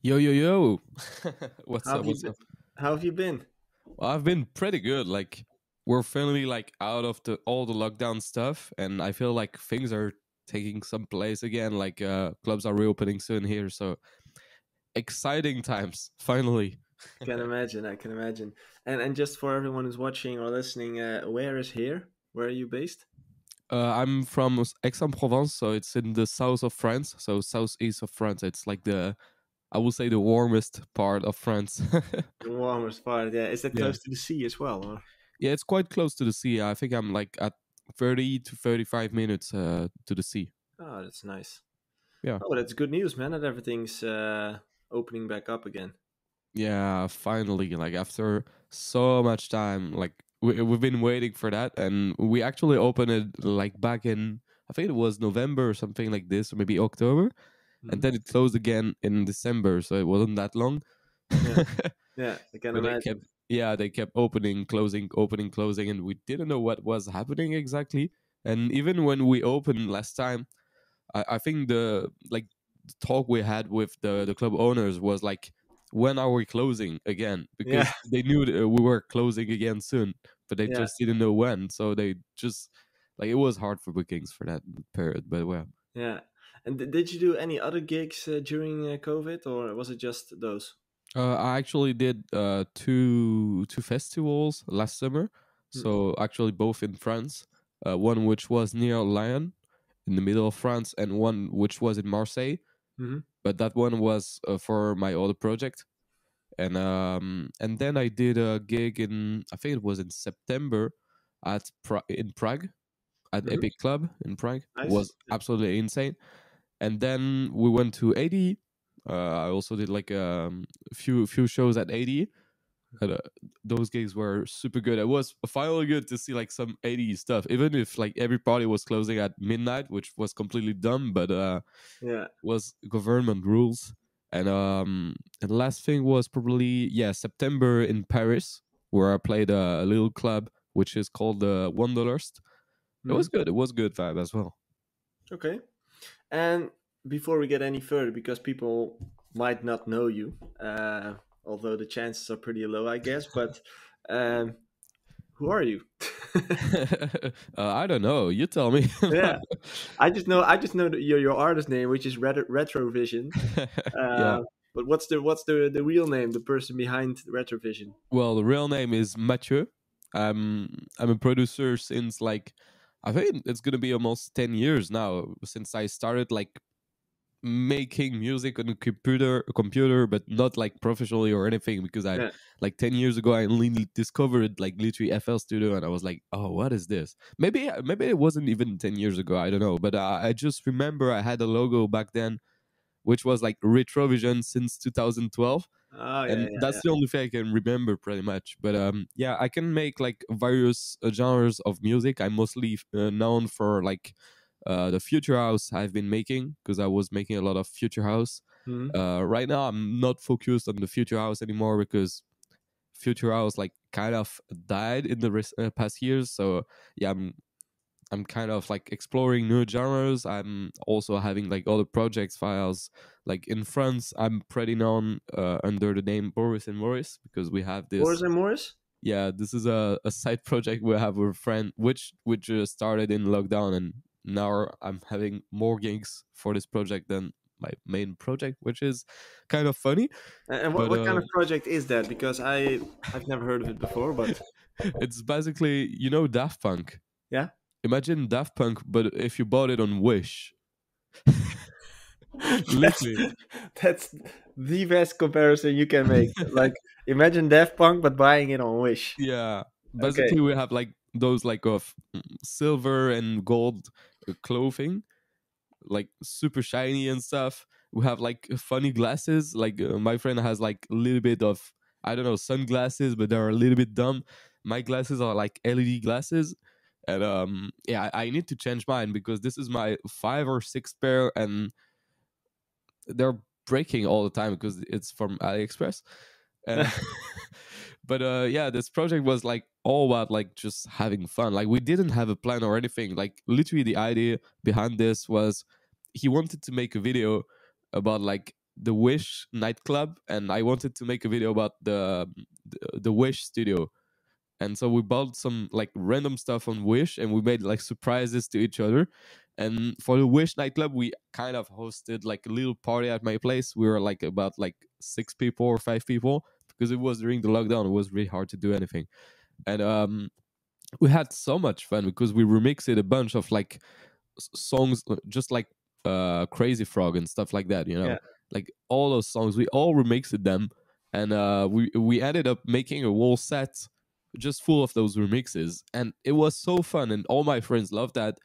Yo, yo, yo. What's How up? have you What's been? up? How have you been? Well, I've been pretty good. Like, we're finally like out of the all the lockdown stuff, and I feel like things are taking some place again. Like, clubs are reopening soon here, so exciting times. Finally. Can imagine. I can imagine. And just for everyone who's watching or listening, where is here? Where are you based? I'm from Aix-en-Provence, so it's in the south of France, so southeast of France. It's like I would say, the warmest part of France. The warmest part. Yeah. Is that Yeah. close to the sea as well? Or? Yeah, it's quite close to the sea. I think I'm like at 30 to 35 minutes to the sea. Oh, that's nice. Yeah. Oh, that's good news, man. That everything's opening back up again. Yeah, finally, like after so much time, like we've been waiting for that, and we actually opened it like back in, I think it was November or something like this, or maybe October, and Hmm. then it closed again in December, so it wasn't that long. Yeah. Yeah. I can But they kept, imagine. yeah, they kept opening, closing, and we didn't know what was happening exactly. And even when we opened last time, I think the talk we had with the club owners was like, when are we closing again? Yeah. Because they knew that we were closing again soon, but they Yeah. just didn't know when. So they just like, it was hard for bookings for that period. But well, Yeah. And did you do any other gigs during COVID, or was it just those? I actually did two festivals last summer. Mm. So actually both in France. One which was near Lyon in the middle of France, and one which was in Marseille. Mm-hmm. But that one was for my other project. And then I did a gig in, I think it was in September at in Prague, at Mm-hmm. Epic Club in Prague. It Nice. was absolutely insane. And then we went to 80. I also did like a few shows at 80. And, those gigs were super good. It was finally good to see like some 80s stuff, even if like every party was closing at midnight, which was completely dumb, but Yeah. was government rules. And the last thing was probably, yeah, September in Paris, where I played a little club which is called the Wanderlust. It Mm-hmm. was good. It was good vibe as well. Okay. And before we get any further, because people might not know you, although the chances are pretty low, I guess. But um, who are you? I don't know. You tell me. Yeah, I just know that your artist name, which is Retrovision. Yeah. Uh, but what's the real name? The person behind Retrovision. Well, the real name is Mathieu. I'm a producer since like, I think it's gonna be almost 10 years now since I started like making music on a computer, but not like professionally or anything, because I Yeah, like 10 years ago I only discovered like literally FL Studio, and I was like, oh, what is this? Maybe it wasn't even 10 years ago, I don't know, but I just remember I had a logo back then which was like Retrovision since 2012, oh yeah, and yeah, that's yeah. the only thing I can remember pretty much. But yeah, I can make like various genres of music. I'm mostly known for like the future house I've been making, because I was making a lot of future house. Hmm. Right now I'm not focused on the future house anymore, because future house like kind of died in the past years. So yeah, I'm kind of like exploring new genres. I'm also having like other projects files. Like in France, I'm pretty known under the name Boris and Morris, because we have Boris this. and Morris. Yeah, this is a side project we have with a friend, which started in lockdown, and now I'm having more gigs for this project than my main project, which is kind of funny. And what But what kind of project is that? Because I've never heard of it before. But it's basically, Daft Punk. yeah, Imagine Daft Punk, but if you bought it on Wish. that's Literally. that's the best comparison you can make. Like imagine Daft Punk, but buying it on Wish. Yeah. Okay. Basically, we have like those like of silver and gold clothing, like super shiny and stuff. We have like funny glasses. Like my friend has like a little bit of, I don't know, sunglasses, but they're a little bit dumb. My glasses are like LED glasses. And yeah, I need to change mine, because this is my five or six pair, and they're breaking all the time because it's from AliExpress. And but yeah, this project was like all about like just having fun. Like we didn't have a plan or anything. Like literally the idea behind this was, he wanted to make a video about like the Wish nightclub, and I wanted to make a video about the Wish studio. And so we bought some like random stuff on Wish, and we made like surprises to each other. And for the Wish nightclub, we kind of hosted like a little party at my place. We were like about like 6 people or 5 people, because it was during the lockdown. It was really hard to do anything. And we had so much fun because we remixed a bunch of like songs, just like Crazy Frog and stuff like that, Yeah. like all those songs, we all remixed them. And we ended up making a whole set just full of those remixes, and it was so fun, and all my friends loved that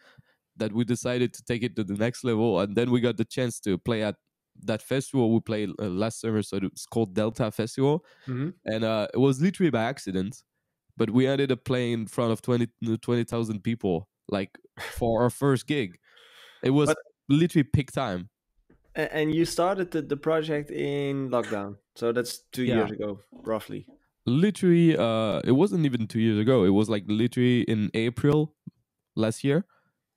we decided to take it to the next level. And then we got the chance to play at that festival we played last summer. So it's called Delta Festival. Hmm. And it was literally by accident, but we ended up playing in front of 20,000 people, like for our first gig. It was But literally peak time. and you started the project in lockdown, so that's 2 years Yeah, ago, roughly. literally. It wasn't even 2 years ago. It was like literally in April last year.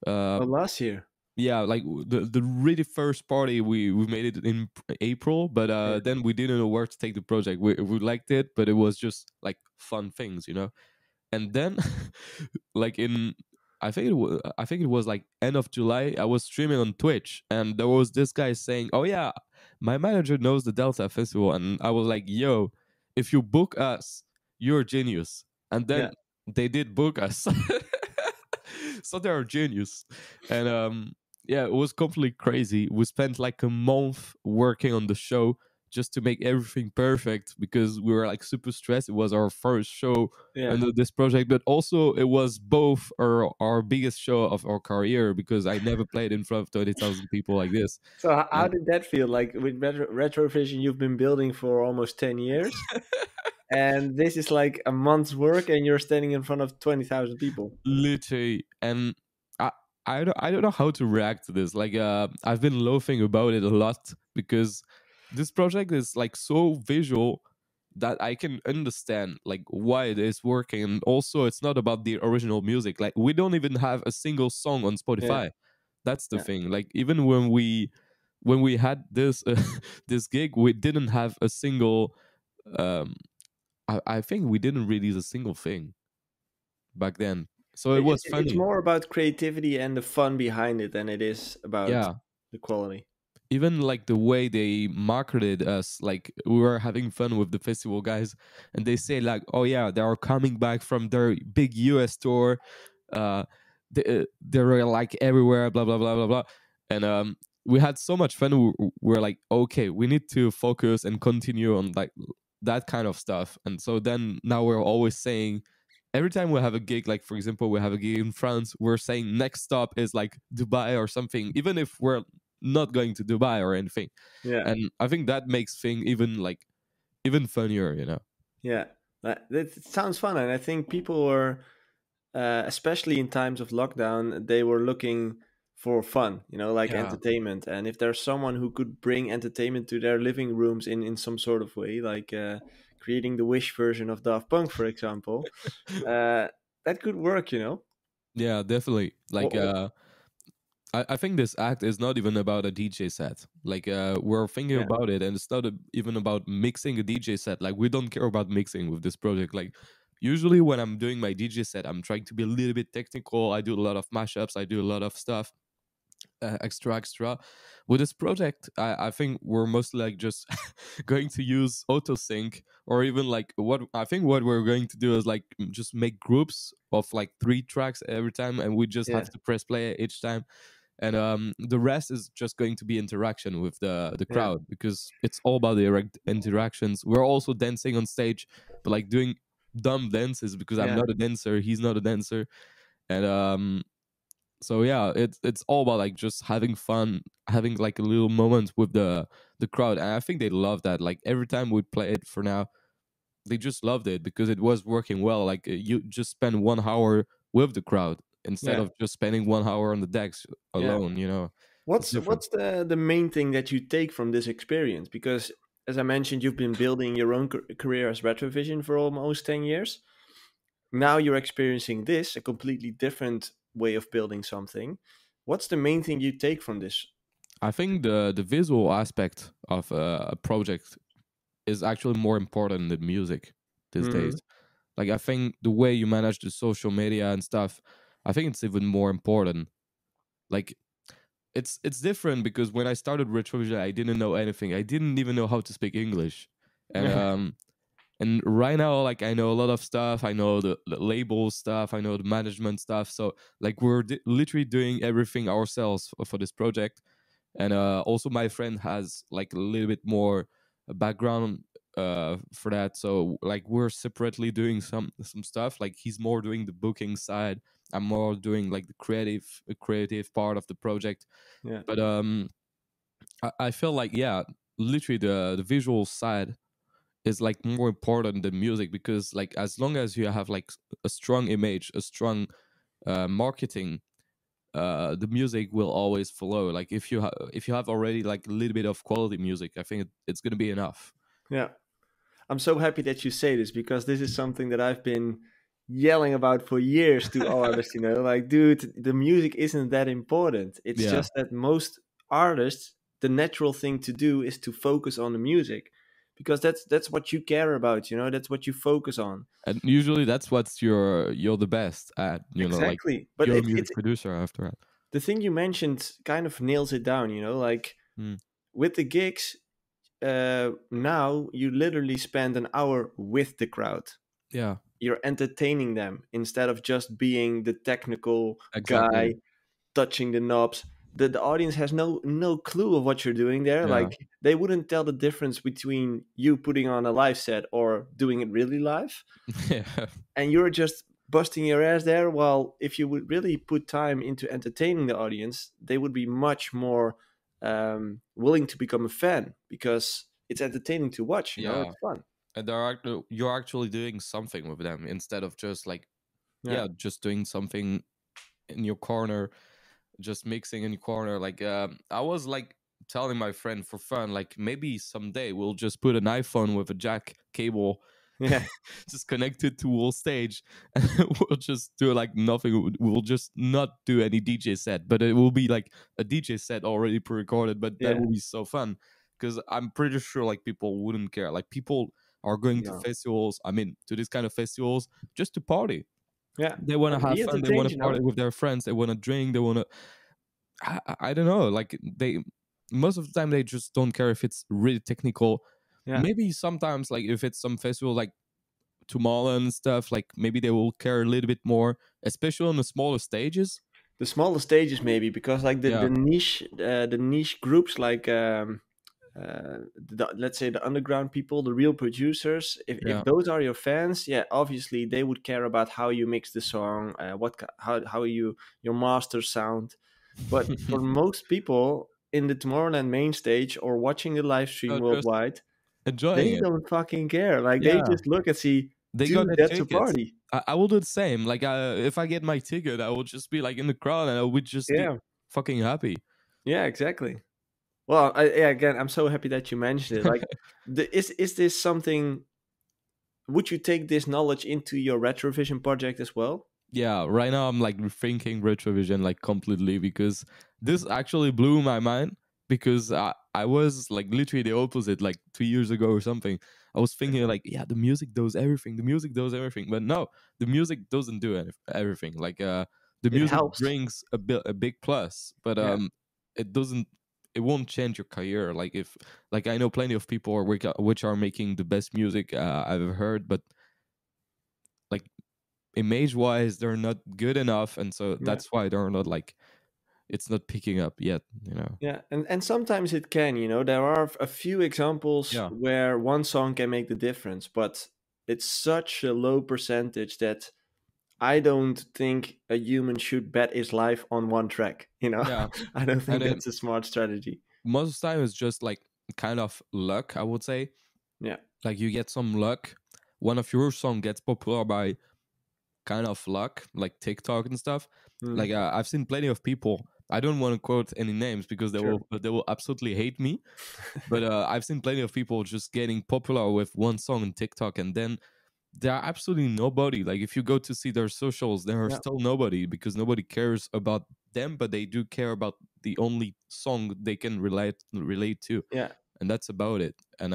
Uh, Oh, last year. yeah, like the really first party, we made it in April, but Yeah. then we didn't know where to take the project. We liked it, but it was just like fun things, and then like in I think it was like end of July, I was streaming on Twitch, and there was this guy saying, "Oh yeah, my manager knows the Delta Festival," and I was like, "Yo, if you book us, you're a genius." And Yeah. then they did book us. So they're a genius. And yeah, it was completely crazy. We spent like a month working on the show just to make everything perfect, because we were like super stressed. It was our first show Yeah. under this project, but also it was both our biggest show of our career, because I never played in front of 20,000 people like this. So how And did that feel? Like with Retrovision, you've been building for almost 10 years, and this is like a month's work, and you're standing in front of 20,000 people. literally, and I I don't know how to react to this. Like I've been loafing about it a lot, because this project is like so visual that I can understand like why it is working. And also it's not about the original music. Like we don't even have a single song on Yeah. Spotify. That's the Yeah. thing. Like even when we had this this gig, we didn't have a single um I think we didn't release a single thing back then. So it was It's funny. more about creativity and the fun behind it than it is about Yeah. the quality. Even like the way they marketed us, like we were having fun with the festival guys, and they say like, "Oh yeah, they are coming back from their big US tour. Uh, they're like everywhere, blah blah blah blah blah." And we had so much fun. We're like, okay, we need to focus and continue on like that kind of stuff. And so then now we're always saying, every time we have a gig, like for example, we have a gig in France, we're saying next stop is like Dubai or something, even if we're not going to Dubai or anything. Yeah. And I think that makes thing even funnier. Yeah. That sounds fun, and I think people were, especially in times of lockdown, they were looking for fun, like Yeah. entertainment. And if there's someone who could bring entertainment to their living rooms in some sort of way, like creating the Wish version of Daft Punk, for example, uh, that could work. Yeah, definitely. Like What, I think this act is not even about a DJ set. Like we're thinking yeah, about it, and it's not even about mixing a DJ set. Like we don't care about mixing with this project. Like usually when I'm doing my DJ set, I'm trying to be a little bit technical. I do a lot of mashups. I do a lot of stuff extra. With this project, I think we're mostly like just going to use auto sync, or even like what we're going to do is like just make groups of like 3 tracks every time, and we just yeah, have to press play each time. And the rest is just going to be interaction with the yeah, crowd, because it's all about the interactions. We're also dancing on stage, but like doing dumb dances, because I'm yeah, not a dancer, he's not a dancer. And so yeah, it's all about like just having fun, having like a little moment with the crowd. And I think they love that. Like every time we play it for now, they just loved it, because it was working well. Like you just spend 1 hour with the crowd instead yeah, of just spending 1 hour on the decks yeah. alone. It's different. What's the main thing that you take from this experience? Because as I mentioned, you've been building your own career as Retrovision for almost 10 years. Now you're experiencing this, a completely different way of building something. What's the main thing you take from this? I think the visual aspect of a project is actually more important than music these Hmm. days. Like I think the way you manage the social media and stuff, I think it's even more important. Like it's different because when I started Retrovision, I didn't know anything. I didn't even know how to speak English, and Yeah, right now, like I know a lot of stuff. I know the label stuff. I know the management stuff. So like we're literally doing everything ourselves for this project. And also my friend has like a little bit more background for that. So like we're separately doing some stuff. Like he's more doing the booking side. I'm more doing like the creative part of the project. yeah, But I feel like yeah, literally the visual side is like more important than music because like as long as you have like a strong image, a strong marketing, the music will always follow. Like if you have already like a little bit of quality music, I think it's gonna be enough. yeah. I'm so happy that you say this because this is something that I've been yelling about for years to artists. Like, dude, the music isn't that important. It's Yeah, just that most artists, the natural thing to do is to focus on the music because that's what you care about. That's what you focus on. and usually that's what you're the best at. Like Exactly. But you're a it's music producer after that. the thing you mentioned kind of nails it down. Like Mm. with the gigs, now you literally spend an hour with the crowd. Yeah, You're entertaining them instead of just being the technical exactly. guy touching the knobs. The audience has no clue of what you're doing there. Yeah, Like they wouldn't tell the difference between you putting on a live set or doing it really live, yeah, and you're just busting your ass there. While if you would really put time into entertaining the audience, they would be much more willing to become a fan because it's entertaining to watch. yeah. It's fun. And you're actually doing something with them instead of just like Yeah, yeah, just doing something in your corner, just mixing in your corner. Like I was like telling my friend for fun, like maybe someday we'll just put an iPhone with a jack cable, yeah, just connect it to whole stage, and we'll just do like nothing. We'll just not do any DJ set, but it will be like a DJ set already pre-recorded. But that yeah. will be so fun because I'm pretty sure like people wouldn't care. Like people are going to No. festivals. I mean, to these kind of festivals just to party. Yeah, They want to and have be fun. They want entertained. to party with their friends. They want to drink. They want to. I don't know. Like they, most of the time, they just don't care if it's really technical. Yeah, Maybe sometimes, like if it's some festival like Tomorrow and stuff, like maybe they will care a little bit more, especially on the smaller stages. the smaller stages maybe because like Yeah, the niche groups like let's say the underground people, the real producers. If yeah, those are your fans, yeah, obviously they would care about how you mix the song, how your master sound. But for most people in the Tomorrowland main stage or watching the live stream no, just worldwide, enjoying they it. don't fucking care. Like they Yeah, just look and see, they got dude, their that's a tickets. party. I will do the same. Like if I get my ticket, I will just be like in the crowd and I would just be Yeah, fucking happy. yeah, exactly. Well, yeah, again, I'm so happy that you mentioned it. Like, is this something? Would you take this knowledge into your Retrovision project as well? Yeah, right now I'm like rethinking Retrovision like completely because this actually blew my mind because I was like literally the opposite like 2 years ago or something. I was thinking like, yeah, the music does everything. The music does everything. But no, the music doesn't do everything. Like the It music helps. brings a big plus, but Yeah, it doesn't it won't change your career. Like if like I know plenty of people which are making the best music I've ever heard, but like image wise they're not good enough, and so yeah, that's why they're not like it's not picking up yet. yeah. And sometimes it can. There are a few examples Yeah, where one song can make the difference, but it's such a low percentage that I don't think a human should bet his life on one track. yeah. I don't And think then that's a smart strategy. most of the time it's just like kind of luck, I would say. Yeah. Like you get some luck, one of your song gets popular by kind of luck, like TikTok and stuff. Mm, Like I've seen plenty of people, I don't want to quote any names because sure. they will absolutely hate me, but I've seen plenty of people just getting popular with one song on TikTok, and then they are absolutely nobody. Like if you go to see their socials, they are Yeah. still nobody because nobody cares about them, but they do care about the only song they can relate to, Yeah. and that's about it. And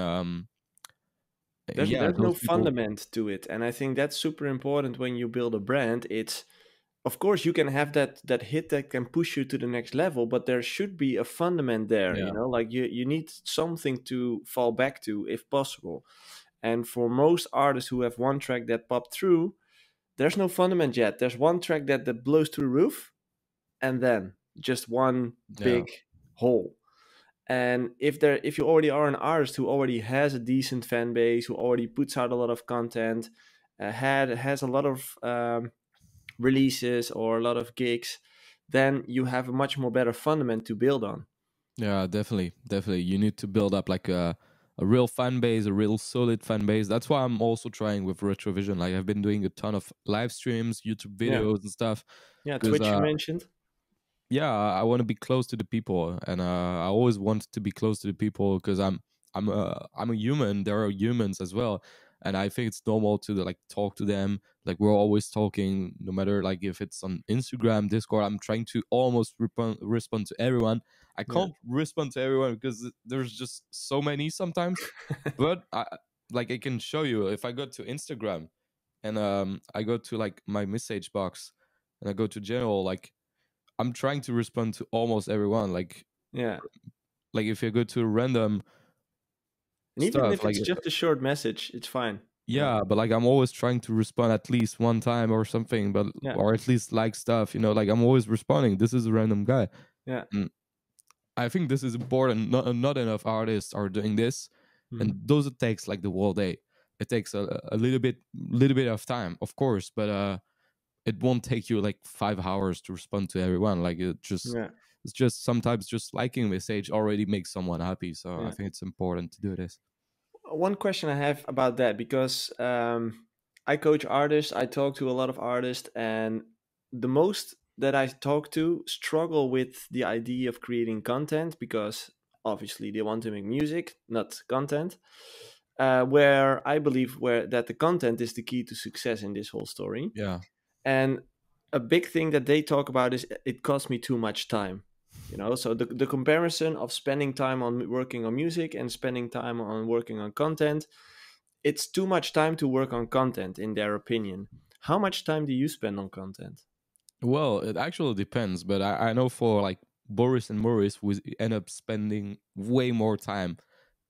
yeah, There's no those people. fundament to it, and I think that's super important when you build a brand. It's, of course, you can have that hit that can push you to the next level, but there should be a fundament there. Yeah, Like you need something to fall back to if possible. And for most artists who have one track that popped through, there's no fundament yet. There's one track that blows to the roof, and then just one yeah, big hole. And if you already are an artist who already has a decent fan base, who already puts out a lot of content, has a lot of releases or a lot of gigs, then you have a much more better fundament to build on. yeah, definitely, definitely. You need to build up like a real fan base, a real solid fan base. That's why I'm also trying with Retrovision. Like I've been doing a ton of live streams, YouTube Yeah, videos, and stuff. yeah. Because Twitch you mentioned. yeah, I want to be close to the people, and I always want to be close to the people because I'm a human. There are humans as well, and I think it's normal to like talk to them. Like we're always talking, no matter like if it's on Instagram, Discord. I'm trying to almost respond to everyone. I Yeah, can't respond to everyone because there's just so many sometimes, but I can show you if I go to Instagram and I go to like my message box and I go to general like. I'm trying to respond to almost everyone. yeah. Like if you go to random And even stuff, if like it's just a short message, it's fine. Yeah, yeah, but like I'm always trying to respond at least one time or something, but yeah, or at least like stuff, like I'm always responding. This is a random guy. yeah. And I think this is important. Not enough artists are doing this, and Mhm. those it takes like the whole day. It takes a little bit of time, of course, but it won't take you like 5 hours to respond to everyone. Like Yeah, it's just sometimes just liking a message already makes someone happy. So I yeah. think it's important to do this. One question I have about that, because I coach artists, I talk to a lot of artists, and the most that I talk to struggle with the idea of creating content because obviously they want to make music, not content. Where I believe where that the content is the key to success in this whole story. Yeah. And a big thing that they talk about is it costs me too much time. So the comparison of spending time on working on music and spending time on working on content, it's too much time to work on content in their opinion. How much time do you spend on content? Well, it actually depends, but I know for like Boris and Maurice, we end up spending way more time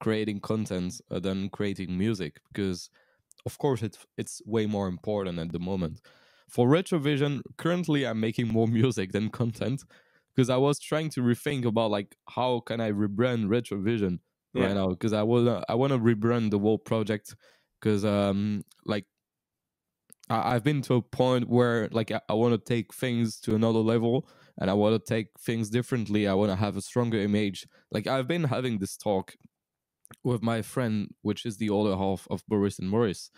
creating content than creating music because, of course, it's way more important at the moment. For Retrovision, currently I'm making more music than content because I was trying to rethink about like how can I rebrand Retrovision right Yeah, now because I wanna rebrand the whole project because like I've been to a point where like I want to take things to another level and I want to take things differently. I want to have a stronger image. Like I've been having this talk with my friend, which is the older half of Boris and Morris,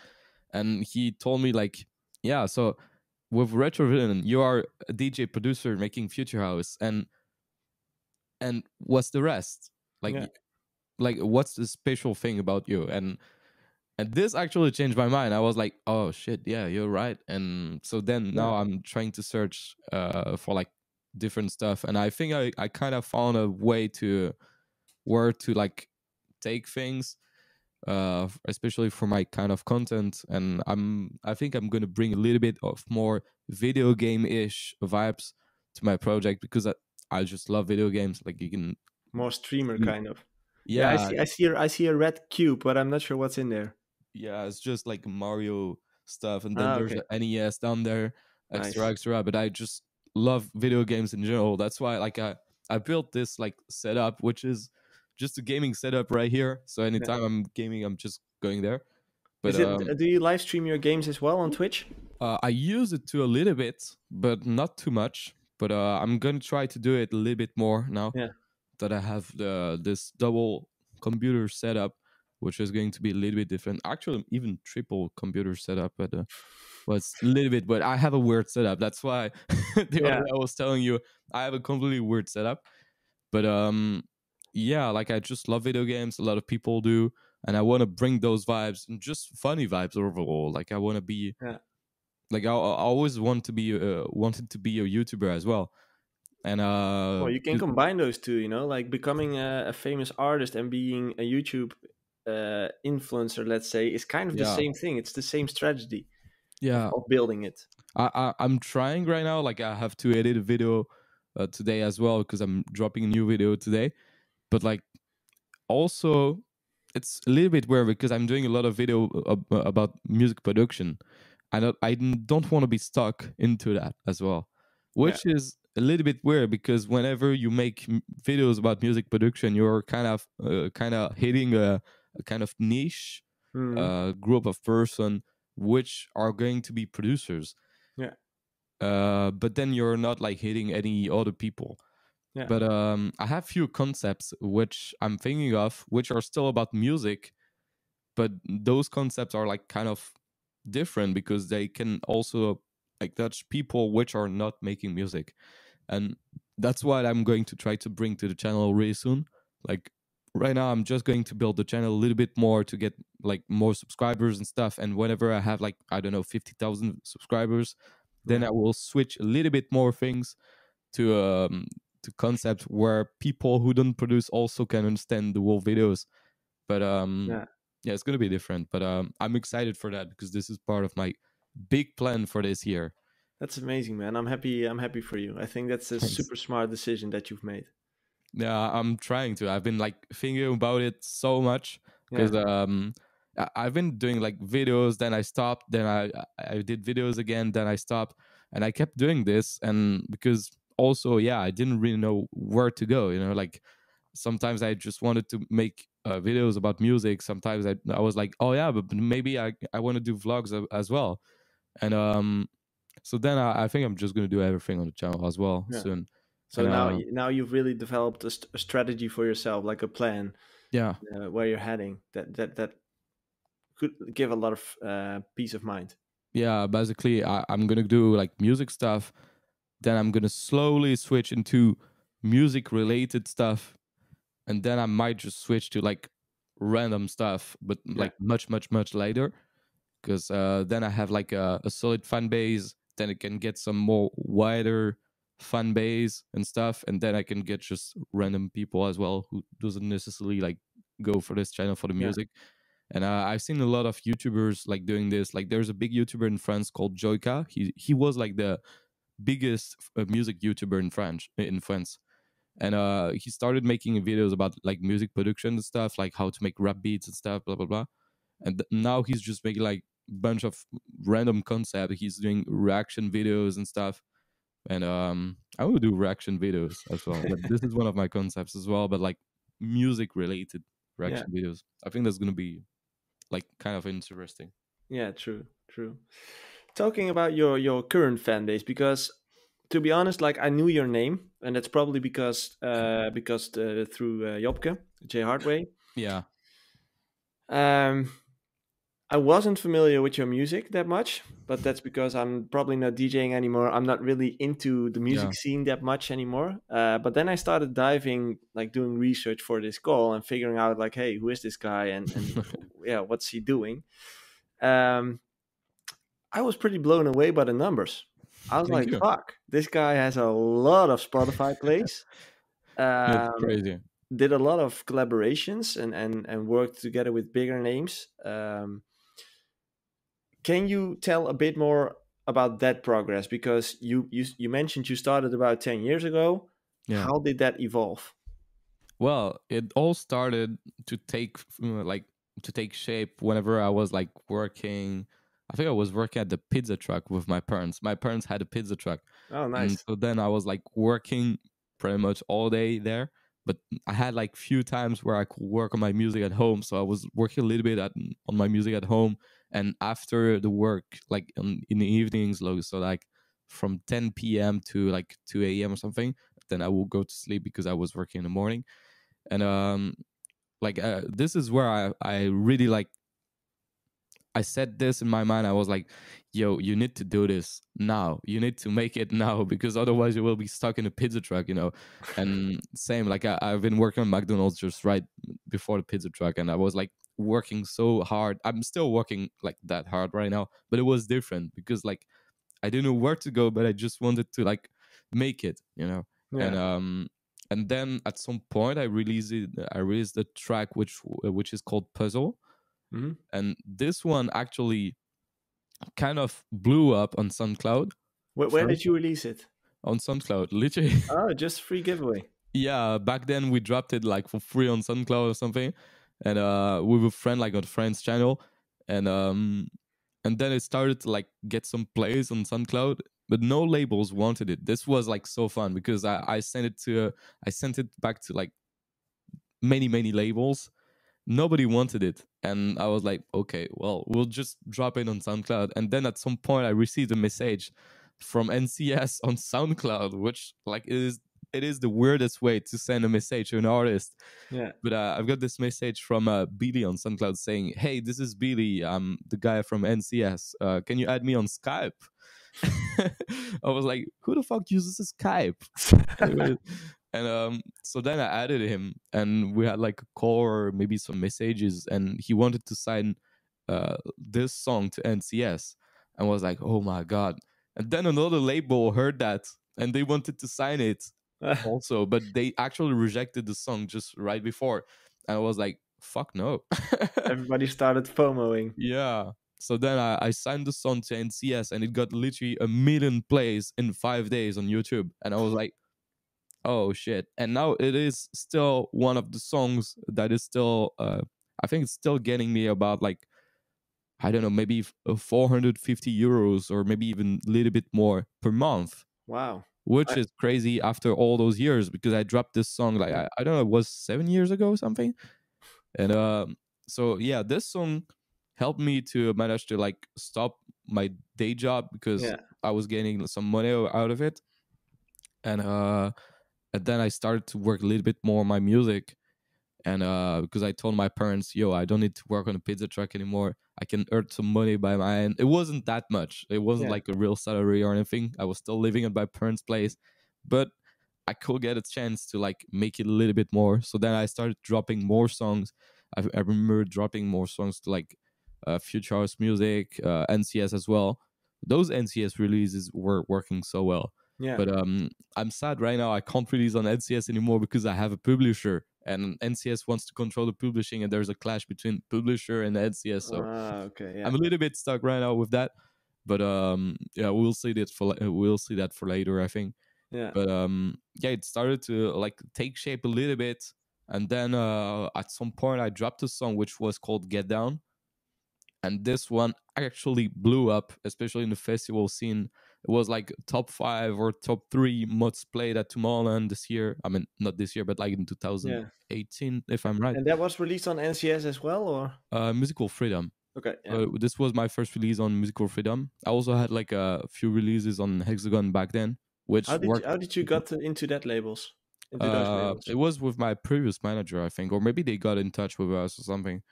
and he told me like, yeah, so with Retrovision, you are a DJ producer making Future House, and what's the rest? Like, yeah, like what's the special thing about you? And this actually changed my mind. I was like, oh shit, yeah, you're right. And so then yeah, now I'm trying to search for like different stuff. And I think I kind of found a way to where to like take things, especially for my kind of content. And I think I'm gonna bring a little bit of more video game-ish vibes to my project because I just love video games. Like you can more streamer see, kind of. Yeah, I yeah, see. I see a red cube, but I'm not sure what's in there. yeah, it's just like Mario stuff, and then Ah, there's okay, the NES down there, extra, nice. extra. But I just love video games in general. That's why, like, I built this like setup, which is just a gaming setup right here. So Yeah. anytime I'm gaming, I'm just going there. But Is it? Do you live stream your games as well on Twitch? I use it to a little bit, but not too much. But I'm gonna try to do it a little bit more now Yeah, that I have this double computer setup, which is going to be a little bit different. Actually, even triple computer setup, but well, it's a little bit. But I have a weird setup. That's why the other yeah, day I was telling you I have a completely weird setup. But yeah, like I just love video games. A lot of people do, and I want to bring those vibes and just funny vibes overall. Like I want to be yeah, like I always wanted to be a YouTuber as well, And Well, you can combine those two, you know, like becoming a famous artist and being a YouTube influencer, let's say, is kind of the yeah, same thing. It's the same strategy yeah. of building it. I'm trying right now. Like I have to edit a video today as well because I'm dropping a new video today. But like also, it's a little bit weird because I'm doing a lot of video about music production. I don't want to be stuck into that as well, Yeah. which is a little bit weird because whenever you make videos about music production, you're kind of hitting a kind of niche Hmm. group of person which are going to be producers. Yeah. But then you're not like hitting any other people. Yeah. But I have few concepts which I'm thinking of, which are still about music, but those concepts are like kind of different because they can also like touch people which are not making music, and that's what I'm going to try to bring to the channel really soon. Like right now, I'm just going to build the channel a little bit more to get like more subscribers and stuff. And whenever I have like I don't know 50,000 subscribers, then Yeah. I will switch a little bit more things to concept where people who don't produce also can understand the whole videos. But Yeah. yeah, it's gonna be different. But I'm excited for that because this is part of my big plan for this year. That's amazing, man. I'm happy. I'm happy for you. I think that's a Thanks. super smart decision that you've made. Yeah, I'm trying to. I've been like thinking about it so much Yeah. because I've been doing like videos, then I stopped, then I did videos again, then I stopped, and I kept doing this, and because also yeah, I didn't really know where to go. You know, like sometimes I just wanted to make videos about music. Sometimes I was like, oh yeah, but maybe I want to do vlogs as well, and so then I think I'm just gonna do everything on the channel as well Yeah. soon, So and now you've really developed a strategy for yourself, like a plan yeah. where you're heading. That could give a lot of peace of mind. Yeah, basically I'm gonna do like music stuff, then I'm gonna slowly switch into music related stuff, and then I might just switch to like random stuff, but Yeah. like much later, because then I have like a solid fan base, then I can get some more wider fan base and stuff, and then I can get just random people as well who doesn't necessarily like go for this channel for the Yeah. music. And I've seen a lot of YouTubers like doing this. Like there's a big YouTuber in France called Joyka. He was like the biggest music YouTuber in France, and he started making videos about like music production and stuff, like how to make rap beats and stuff, blah blah blah. And now he's just making like bunch of random concept. He's doing reaction videos and stuff, and I will do reaction videos as well. But this is one of my concepts as well, but like music related Yeah. reaction videos. I think that's gonna be like kind of interesting. Yeah. True. True. Talking about your current fan base, because to be honest, like I knew your name, and that's probably because through Jobke J Hardway. Yeah, Um, I wasn't familiar with your music that much, but that's because I'm probably not DJing anymore. I'm not really into the yeah, music scene that much anymore. But then I started diving, like doing research for this call and figuring out, like, hey, who is this guy and yeah, what's he doing? Um, I was pretty blown away by the numbers. I was thank like, you. fuck, this guy has a lot of Spotify plays. It's Um, crazy. did a lot of collaborations and worked together with bigger names. Can you tell a bit more about that progress? Because you mentioned you started about 10 years ago. Yeah. How did that evolve? Well, it all started to take like to take shape whenever I was like working. I think I was working at the pizza truck with my parents. My parents had a pizza truck, Oh, and nice. so then I was like working pretty much all day there. But I had like few times where I could work on my music at home, so I was working a little bit on my music at home, and after the work, like in the evenings, so like from 10 p.m. to like 2 a.m. or something. Then I will go to sleep because I was working in the morning, and like this is where I really like I said this in my mind. I was like, yo, you need to do this now. You need to make it now because otherwise you will be stuck in a pizza truck, you know. And same, like I've been working on McDonald's just right before the pizza truck, and I was like working so hard. I'm still working like that hard right now, but it was different because like I didn't know where to go, but I just wanted to like make it, you know. and Yeah. then at some point I released a track which is called Puzzle, Hmm. and this one actually kind of blew up on SoundCloud Where first. did you release it? On SoundCloud, literally. Oh, just free giveaway. Yeah, back then we dropped it like for free on SoundCloud or something, and we were friend like on friend's channel, and then it started to like get some plays on SoundCloud, but no labels wanted it. This was like so fun because I sent it back to like many labels. Nobody wanted it, and I was like, okay, well, we'll just drop it on SoundCloud. And then at some point I received a message from NCS on SoundCloud, which like it is the weirdest way to send a message to an artist. Yeah. But I've got this message from Billy on SoundCloud saying, "Hey, this is Billy. I'm the guy from NCS. Can you add me on Skype?" I was like, "Who the fuck uses Skype?" Anyway, and so then I added him, and we had like a call or maybe some messages, and he wanted to sign this song to NCS, and was like, "Oh my god!" And then another label heard that, and they wanted to sign it also, but they actually rejected the song just right before, and I was like, "Fuck no." Everybody started FOMOing. Yeah. So then I signed the song to NCS, and it got literally 1 million plays in 5 days on YouTube, and I was like, oh shit. And now it is still one of the songs that is still I think it's still getting me about like, I don't know, maybe 450 euros or maybe even a little bit more per month, Wow. which I, is crazy after all those years because I dropped this song like yeah. I don't know, it was 7 years ago or something. And so yeah, this song helped me to manage to like stop my day job because Yeah. I was getting some money out of it. And then I started to work a little bit more on my music. And because I told my parents, yo, I don't need to work on a pizza truck anymore. I can earn some money by my end. It wasn't that much. It wasn't Yeah. like a real salary or anything. I was still living at my parents' place, but I could get a chance to like make it a little bit more. So then I started dropping more songs. I remember dropping more songs to like Future House Music, NCS as well. Those NCS releases were working so well. Yeah. But I'm sad right now. I can't release on NCS anymore because I have a publisher, and NCS wants to control the publishing, and there's a clash between publisher and NCS. So Okay. Yeah. I'm a little bit stuck right now with that. But yeah, we'll see that for later, I think. Yeah. But yeah, it started to like take shape a little bit, and then at some point I dropped a song which was called Get Down, and this one actually blew up, especially in the festival scene. It was like top 5 or top 3 mods played at Tomorrowland this year. I mean, not this year, but like in Yeah. 2018, if I'm right. And that was released on NCS as well, or? Musical Freedom. Okay. Yeah. So this was my first release on Musical Freedom. I also had like a few releases on Hexagon back then, which worked. How did you got into that labels? Into those It labels? was with my previous manager, I think, or maybe they got in touch with us or something.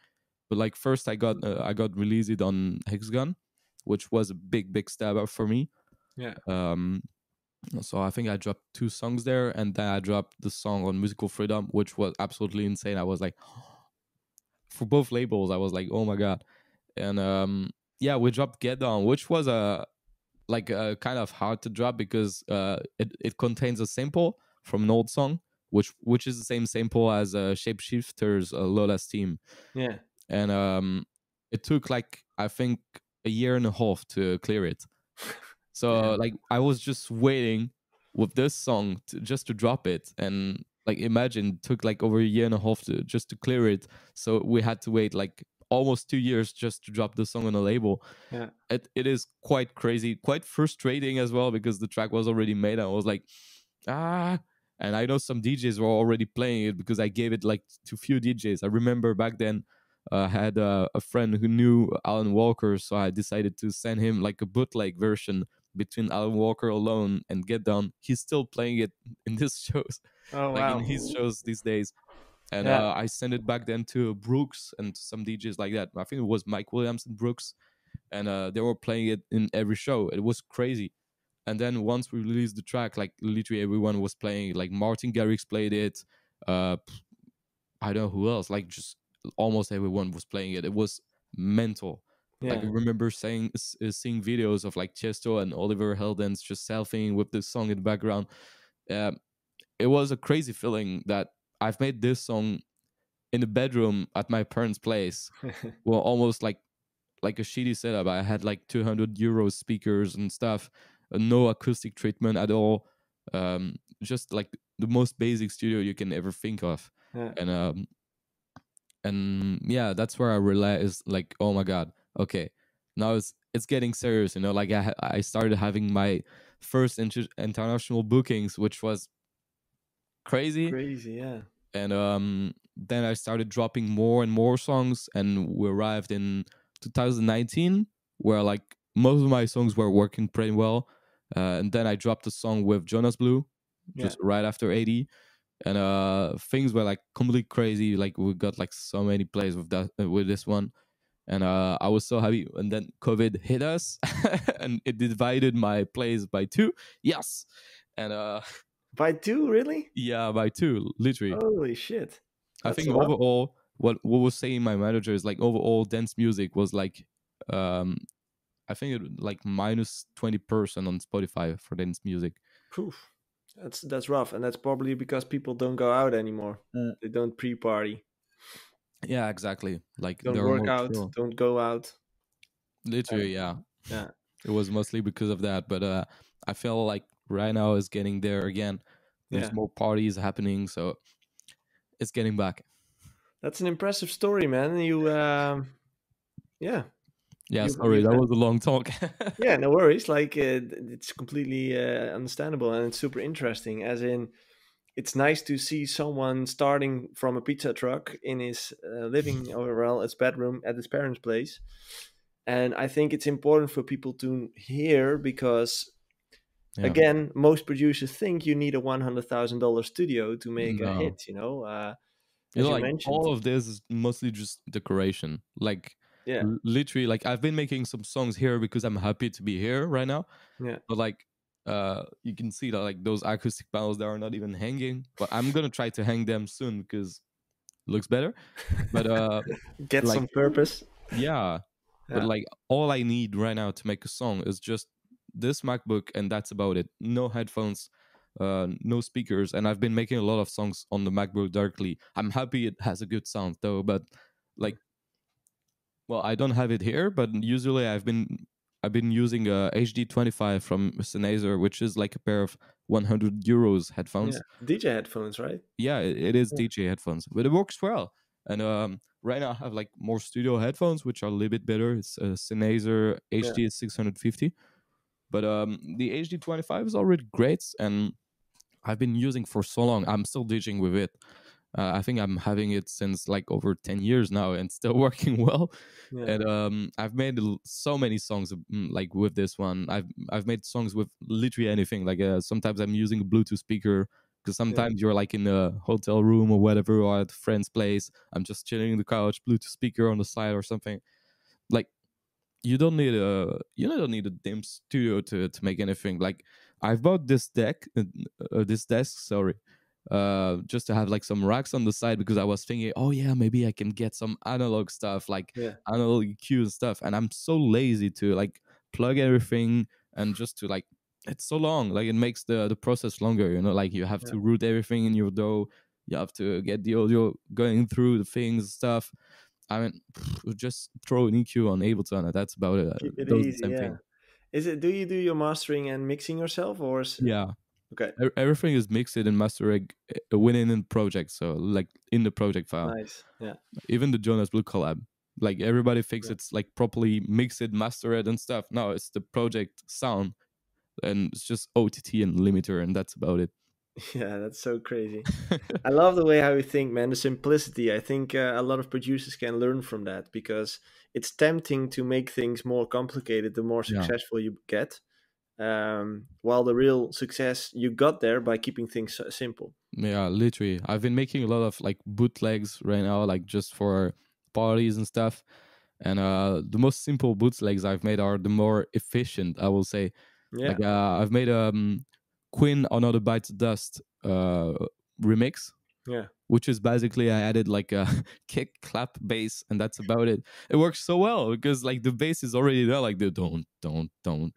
But like first, I got released on Hexagon, which was a big step up for me. Yeah. Um, so I think I dropped 2 songs there, and then I dropped the song on Musical Freedom, which was absolutely insane. I was like, for both labels, I was like, oh my god. And yeah, we dropped Get Down, which was a like kind of hard to drop because it contains a sample from an old song, which is the same sample as Shapeshifters Lola's Team. Yeah. And it took like I think a year and a half to clear it. So Damn. like I was just waiting with this song just to drop it, and like imagine it took like over a year and a half to just to clear it. So we had to wait like almost 2 years just to drop the song on a label. Yeah. It is quite crazy, quite frustrating as well because the track was already made. And I was like, ah. And I know some DJs were already playing it because I gave it like to few DJs. I remember back then I had a friend who knew Alan Walker, so I decided to send him like a bootleg version between Alan Walker alone and Get Down. He's still playing it in his shows, Oh like in wow. his shows these days. And Yeah. I sent it back then to Brooks and some DJs like that. I think it was Mike Williams and Brooks, and they were playing it in every show. It was crazy. And then once we released the track, like literally everyone was playing it. Like Martin Garrix played it. Uh, I don't know who else. Like just almost everyone was playing it. It was mental. Like I Yeah. remember seeing videos of like Chesto and Oliver Heldens just selfieing with the song in the background. it was a crazy feeling that I've made this song in the bedroom at my parents' place. Well, almost like a shitty setup. I had like 200 euro speakers and stuff, no acoustic treatment at all. Just like the most basic studio you can ever think of. Yeah. And yeah, that's where I realized, like, oh my god, okay, now it's getting serious. Like I started having my first international bookings, which was crazy. Crazy, yeah. And then I started dropping more and more songs, and we arrived in 2019, where like most of my songs were working pretty well. And then I dropped a song with Jonas Blue Yeah. just right after 80, and things were like completely crazy. Like we got like so many plays with that with this one, and I was so happy. And then COVID hit us, and it divided my plays by two. Yes, and By two, really? yeah, by two, literally. Holy shit. I That's think a lot. overall, what was saying my manager is like overall dance music was like, um, I think it like minus 20% on Spotify for dance music. Poof. That's rough, and that's probably because people don't go out anymore. Mm. They don't pre-party, Yeah, exactly. Like don't there are work more out, chill. don't go out. Literally, yeah. Yeah. It was mostly because of that, but I feel like right now is getting there again. There's Yeah. more parties happening, so it's getting back. That's an impressive story, man. Yeah, Yeah, sorry, you've that had, was a long talk. yeah, no worries. Like it's completely understandable, and it's super interesting. As in, it's nice to see someone starting from a pizza truck in his living, or well, his bedroom at his parents' place. And I think it's important for people to hear because, Yeah. again, most producers think you need a $100,000 studio to make a No. hit. As you Like mentioned. all of this is mostly just decoration. Like Yeah, literally, like I've been making some songs here because I'm happy to be here right now. yeah, But like you can see that like those acoustic panels that are not even hanging. But I'm gonna try to hang them soon because it looks better. But get like some purpose. yeah. But Yeah, like all I need right now to make a song is just this MacBook, and that's about it. No headphones, no speakers, and I've been making a lot of songs on the MacBook directly. I'm happy it has a good sound though, but like, well, I don't have it here, but usually I've been using a HD25 from Sennheiser, which is like a pair of 100 euros yeah. headphones. DJ headphones, right? Yeah, it is Yeah, DJ headphones, but it works well. And right now I have like more studio headphones, which are a little bit better. It's a Sennheiser yeah, HD 650, but the HD25 is already great, and I've been using for so long. I'm still DJing with it. I think I'm having it since like over 10 years now, and still working well. yeah, And I've made so many songs like with this one. I've made songs with literally anything. Like sometimes I'm using a Bluetooth speaker, because yeah, sometimes you're like in a hotel room or whatever, or at a friend's place. I'm just chilling on the couch, Bluetooth speaker on the side or something. Like you don't need a dim studio to make anything. Like I've bought this desk, sorry, just to have like some racks on the side, because I was thinking, oh yeah, maybe I can get some analog stuff, like yeah, analog EQ and stuff. And I'm so lazy to like plug everything, and just to like, it's so long. Like it makes the process longer. Like you have yeah. to route everything in your DAW. You have to get the audio going through the things stuff. I mean, just throw an EQ on Ableton, and that's about it. Keep it Does the easy. same Yeah. thing. Is it? Do you do your mastering and mixing yourself, or Yeah, okay? everything is mixed and mastered within the project. So like in the project file, Nice. Yeah. even the Jonas Blue collab, like everybody thinks Yeah. it's like properly mixed, mastered, and stuff. No, it's the project sound, and it's just OTT and limiter, and that's about it. Yeah, that's so crazy. I love the way how you think, man. The simplicity. I think a lot of producers can learn from that because it's tempting to make things more complicated the more Yeah. successful you get. While the real success you got there by keeping things simple. Yeah, literally. I've been making a lot of like bootlegs right now, like just for parties and stuff. And the most simple bootlegs I've made are the more efficient, I will say. Yeah. Like I've made Queen Another Bites of Dust remix. Yeah. which is basically I added like a kick, clap, bass, and that's about it. It works so well because like the bass is already there, like the Yeah. don't.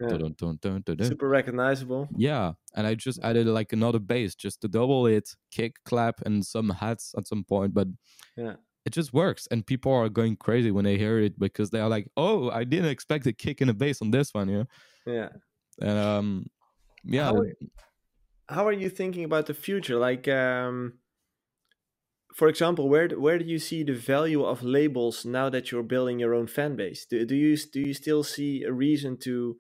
Super recognizable. Yeah, and I just added like another bass just to double it, kick, clap, and some hats at some point, but Yeah. it just works, and people are going crazy when they hear it because they are like, "Oh, I didn't expect a kick and a bass on this one," yeah, Yeah. and yeah, How how are you thinking about the future? Like, for example, where do you see the value of labels now that you're building your own fan base? Do you still see a reason to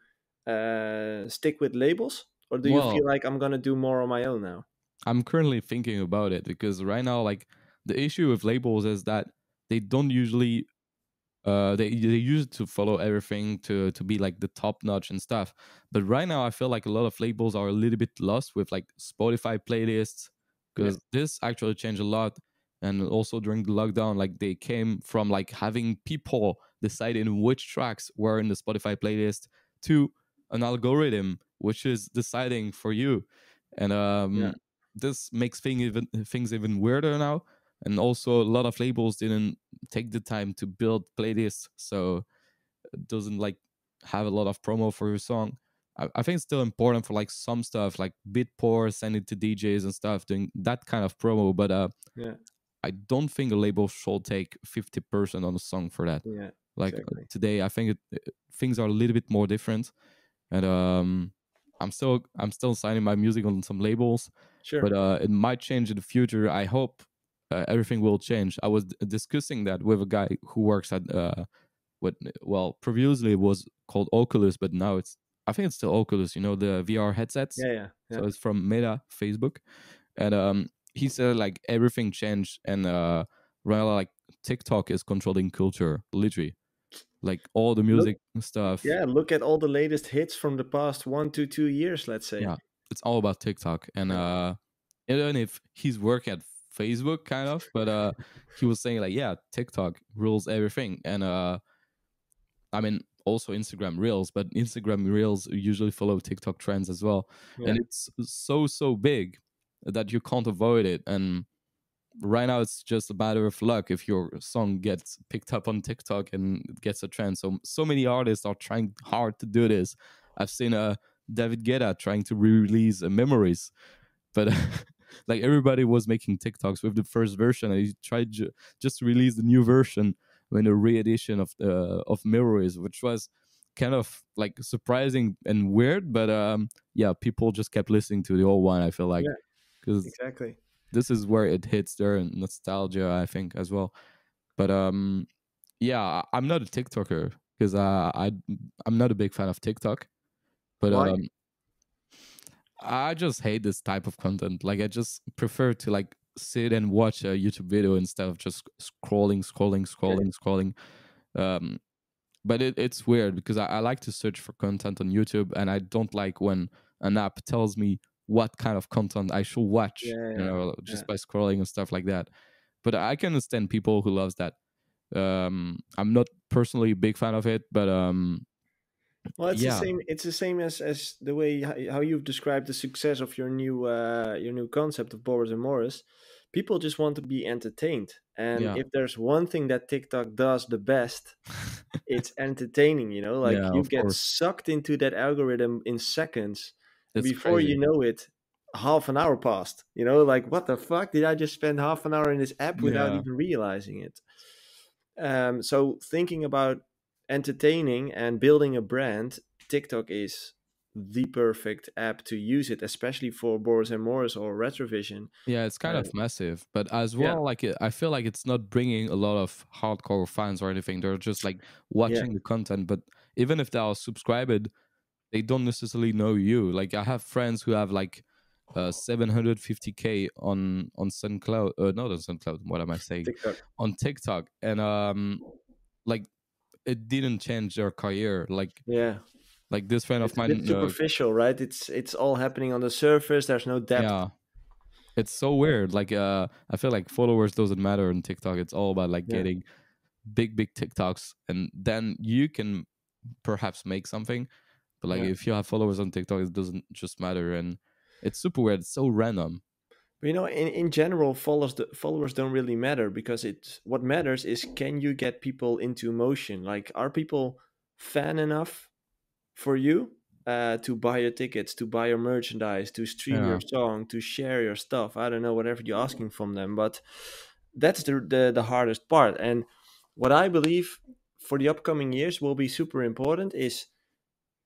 stick with labels, or do you feel well, like I'm gonna do more on my own now? I'm currently thinking about it because right now, like the issue with labels is that they don't usually they use it to follow everything to be like the top notch and stuff. But right now I feel like a lot of labels are a little bit lost with like Spotify playlists Yeah. because this actually changed a lot. And also during the lockdown, like they came from like having people deciding which tracks were in the Spotify playlist to an algorithm which is deciding for you. And Yeah. this makes things even weirder now. And also a lot of labels didn't take the time to build playlists, so it doesn't like have a lot of promo for your song. I think it's still important for like some stuff like Bitport, send it to DJs and stuff, doing that kind of promo. But Yeah. I don't think a label should take 50% on a song for that. Yeah. Like Exactly. today, I think things are a little bit more different, and I'm still signing my music on some labels, but Sure. it might change in the future. I hope everything will change. I was discussing that with a guy who works at what well previously it was called Oculus, but now I think it's still Oculus. You know, the VR headsets. Yeah. Yeah. Yeah. So it's from Meta, Facebook, and he said like everything changed, and right now, like TikTok is controlling culture, literally, like all the Look. music stuff. Yeah. Look at all the latest hits from the past 1 to 2 years. Let's say. Yeah, it's all about TikTok, and Yeah. even if he's working at Facebook, kind of, but he was saying like, yeah, TikTok rules everything, and I mean also Instagram Reels, but Instagram Reels usually follow TikTok trends as well, Yeah. and it's so big that you can't avoid it. And right now it's just a matter of luck if your song gets picked up on TikTok and it gets a trend. So many artists are trying hard to do this. I've seen David Guetta trying to re-release Memories, but like everybody was making TikToks with the first version, and he tried just to release the new version when a re-edition of Memories, which was kind of like surprising and weird. But yeah, people just kept listening to the old one. I feel like Yeah. because Exactly. this is where it hits their nostalgia, I think, as well. But yeah, I'm not a TikToker because I'm not a big fan of TikTok. But Why? I just hate this type of content. Like I just prefer to like sit and watch a YouTube video instead of just Yeah. scrolling. Um, but it's weird because I like to search for content on YouTube, and I don't like when an app tells me what kind of content I should watch, Yeah. Yeah. just by scrolling and stuff like that. But I can understand people who loves that. I'm not personally a big fan of it, but Well, it's the yeah, same. It's the same as the way how you've described the success of your new concept of Boris and Morris. People just want to be entertained, and yeah, if there's one thing that TikTok does the best, it's entertaining. You know, like yeah, you of get course, sucked into that algorithm in seconds, and it's before you crazy. know it, half an hour passed. You know, like what the fuck did I just spend half an hour in this app without Yeah, even realizing it? So thinking about entertaining and building a brand, TikTok is the perfect app to use it, especially for Boris and Morris or Retrovision. yeah, it's kind Uh, of massive, but as yeah, well, like I feel like it's not bringing a lot of hardcore fans or anything. They're just like yeah, watching the content, but even if they are subscribed, they don't necessarily know you. Like I have friends who have like 750K on SoundCloud, not on SoundCloud. What am I saying? TikTok. On TikTok, and like it didn't change their career. Yeah, Like this friend of it's a bit mine, superficial, right? It's all happening on the surface. There's no depth. yeah, it's so weird. Like I feel like followers doesn't matter on TikTok. It's all about like Yeah, getting big TikToks, and then you can perhaps make something. But like yeah. if you have followers on TikTok, it doesn't just matter, and it's super weird. It's so random. But in general, followers don't really matter, because what matters is, can you get people into motion? Like, are people fan enough for you to buy your tickets, to buy your merchandise, to stream your Yeah, song, to share your stuff? I don't know, whatever you're asking from them, but that's the hardest part. And what I believe for the upcoming years will be super important is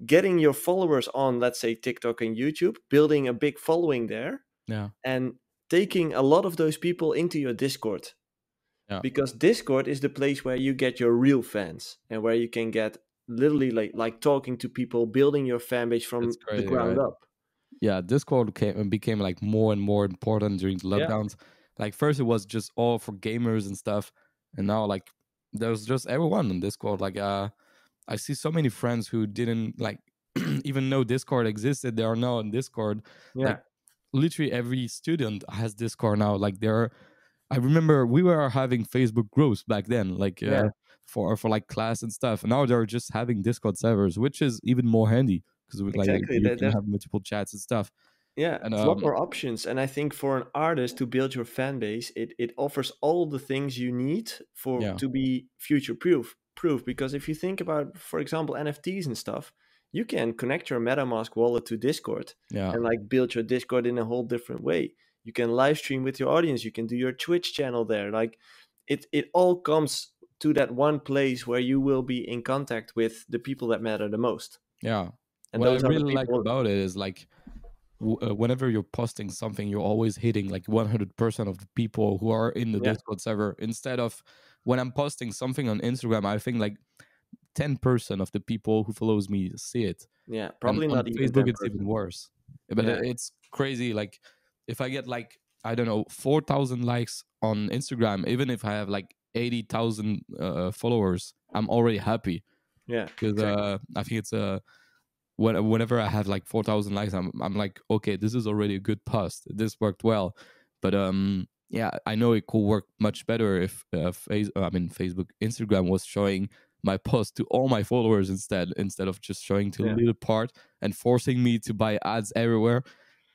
getting your followers on, let's say, TikTok and YouTube, building a big following there, yeah, and taking a lot of those people into your Discord, yeah. because Discord is the place where you get your real fans, and where you can get literally like talking to people, building your fan base It's from the crazy, ground right? up. Yeah, Discord became like more and more important during the Yeah, lockdowns. Like first it was just all for gamers and stuff, and now like there's just everyone on Discord. Like I see so many friends who didn't like even know Discord existed. They are now on Discord. Like yeah, literally every student has Discord now. Like there are, I remember we were having Facebook groups back then, like yeah. for like class and stuff. Now they're just having Discord servers, which is even more handy because like Exactly. you That can there's have multiple chats and stuff. Yeah, And it's a lot more options, and I think for an artist to build your fan base, it offers all the things you need for yeah, to be future proof. Because if you think about, for example, NFTs and stuff, you can connect your MetaMask wallet to Discord yeah, and like build your Discord in a whole different way. You can live stream with your audience. You can do your Twitch channel there. Like, it all comes to that one place where you will be in contact with the people that matter the most, yeah. and What I those are the really like people. about it is like whenever you're posting something, you're always hitting like 100% of the people who are in the Yeah, Discord server. Instead of when I'm posting something on Instagram, I think like 10% of the people who follows me see it. yeah, And probably on not even Facebook, 10 it's even percent. worse. But Yeah. it's crazy. Like if I get like, I don't know, 4,000 likes on Instagram, even if I have like 80,000 followers, I'm already happy Yeah, because exactly. I think it's whenever I have like 4,000 likes, I'm like, okay, this is already a good post. This worked well, but yeah, I know it could work much better if Facebook, Instagram was showing my post to all my followers instead of just showing to a Yeah, little part and forcing me to buy ads everywhere.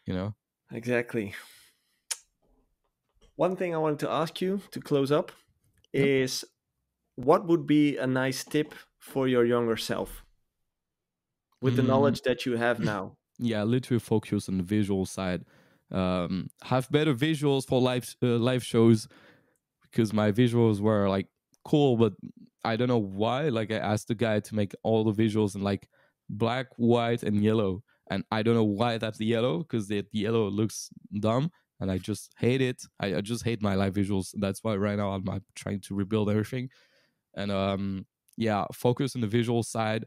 You know? exactly. One thing I wanted to ask you to close up Yep. is, what would be a nice tip for your younger self with the Mm, knowledge that you have now? yeah, literally focus on the visual side. Have better visuals for live shows because my visuals were like cool, but I don't know why. Like I asked the guy to make all the visuals in like black, white, and yellow, and I don't know why that's the yellow because the yellow looks dumb, and I just hate it. I just hate my live visuals. That's why right now I'm trying to rebuild everything, and yeah, focus on the visual side.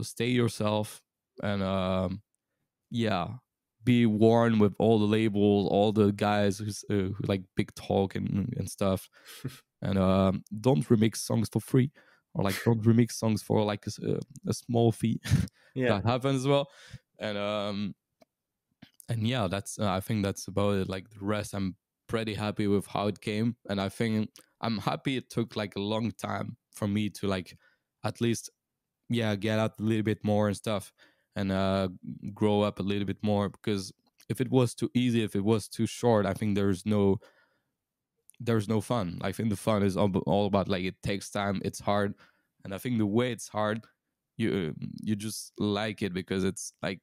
Stay yourself, and yeah, be warned with all the labels, all the guys who like big talk and stuff, and don't remix songs for free, or like don't remix songs for like a small fee. Yeah, That happens as well, and yeah, that's I think that's about it. Like the rest, I'm pretty happy with how it came, and I think I'm happy it took like a long time for me to like at least yeah get out a little bit more and stuff and grow up a little bit more because if it was too easy, if it was too short, I think there's no fun. I think the fun is all about like it takes time, it's hard, and I think the way it's hard, you just like it because it's like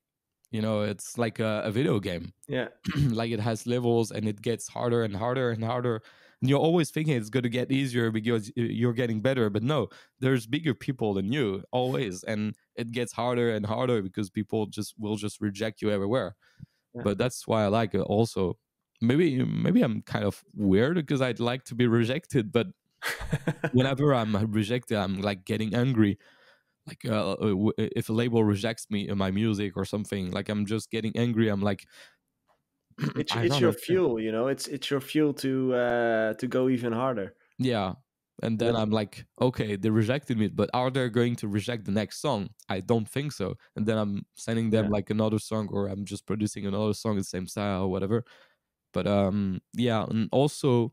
it's like a video game. yeah, Like it has levels and it gets harder and harder and harder, and you're always thinking it's going to get easier because you're getting better, but no, there's bigger people than you always, and it gets harder and harder because people just will just reject you everywhere. yeah. But that's why I like it also. Maybe I'm kind of weird because I'd like to be rejected, but whenever I'm rejected, I'm like getting angry. Like if a label rejects me in my music or something, like I'm just getting angry. I'm like, I It's don't your understand. fuel, it's your fuel to go even harder. Yeah. And And then that's, I'm like, okay, they rejected me, but are they going to reject the next song? I don't think so. And then I'm sending them yeah, like another song, or I'm just producing another song in the same style or whatever. But yeah, and also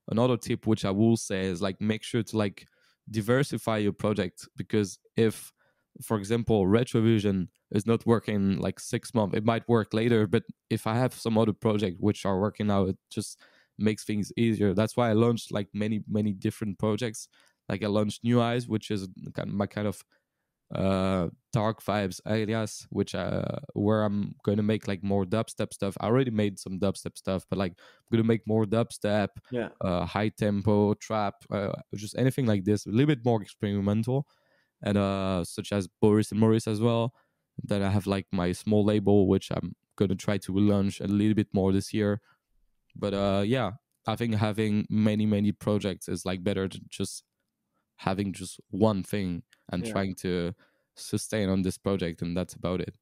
another tip which I will say is like make sure to like diversify your project, because if for example, Retrovision is not working in like 6 months. It might work later, but if I have some other project which are working now, it just makes things easier. That's why I launched like many different projects. Like I launched New Eyes, which is my kind of dark vibes alias, which where I'm going to make like more dubstep stuff. I already made some dubstep stuff, but like I'm going to make more dubstep, Yeah. high tempo trap, just anything like this, a little bit more experimental, and such as Boris and Maurice as well. Then I have like my small label, which I'm going to try to launch a little bit more this year. But yeah, I think having many projects is like better than just having just one thing and Yeah. trying to sustain on this project, and that's about it.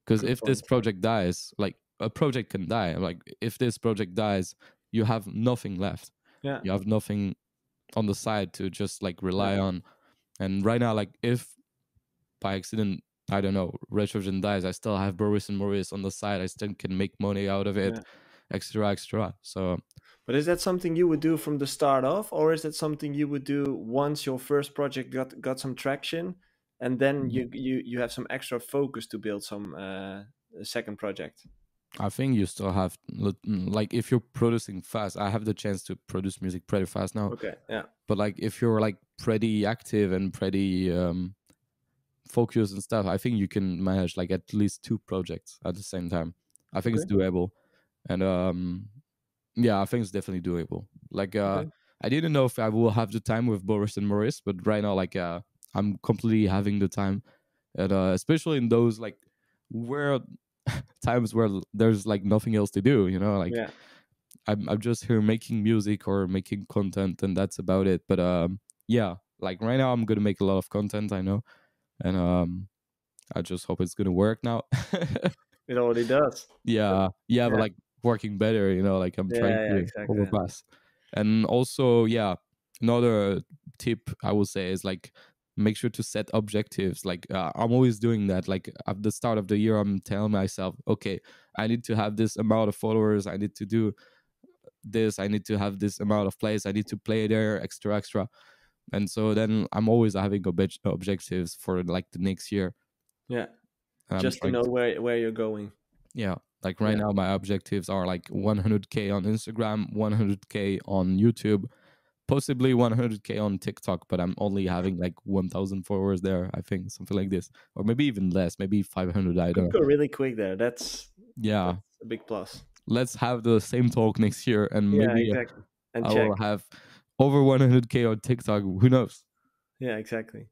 Because Good if this point. project dies, like a project can die, like if this project dies, you have nothing left. Yeah. You have nothing on the side to just like Yeah. rely on. And right now, like if by accident, I don't know, Retrovision dies, I still have Boris and Maurice on the side. I still can make money out of it, Yeah. extra. So But is that something you would do from the start off, or is that something you would do once your first project got some traction, and then you have some extra focus to build some second project? I think you still have like if you're producing fast, I have the chance to produce music pretty fast now. Okay. Yeah. But like if you're like pretty active and pretty focused and stuff, I think you can manage like at least 2 projects at the same time. I think Okay. it's doable. And yeah, I think it's definitely doable. Like Okay. I didn't know if I will have the time with Boris and Maurice, but right now like I'm completely having the time. And especially in those like where times where there's like nothing else to do, you know, like Yeah. I'm just here making music or making content, and that's about it. But yeah, like right now I'm gonna make a lot of content, I know, and I just hope it's gonna work now. It already does. But Yeah, but yeah. like working better, you know, like I'm trying Yeah. Yeah. to Exactly. overpass. And also, yeah, another tip I will say is like make sure to set objectives. Like I'm always doing that. Like at the start of the year, I'm telling myself, okay, I need to have this amount of followers. I need to do this. I need to have this amount of plays. I need to play there extra. And so then I'm always having objectives for like the next year. Yeah. And I'm Just to trying know to, where you're going. yeah, like right Yeah. now my objectives are like 100K on Instagram, 100K on YouTube, possibly 100K on TikTok, but I'm only having like 1,000 followers there, I think, something like this, or maybe even less, maybe 500. I don't Could know. go really quick there. That's Yeah, a big plus. let's have the same talk next year, and Yeah. maybe Exactly. And I check. will have over 100K on TikTok. Who knows? Yeah. Exactly.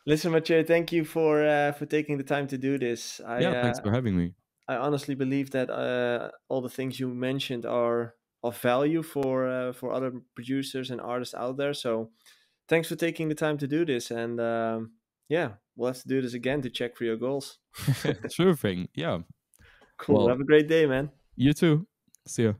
Listen, Mathieu, thank you for taking the time to do this. Yeah, thanks for having me. I honestly believe that all the things you mentioned are of value for other producers and artists out there. So thanks for taking the time to do this, and yeah, we'll have to do this again to check for your goals. Sure thing. Yeah. Cool. Well, Have a great day, man. you too. See ya.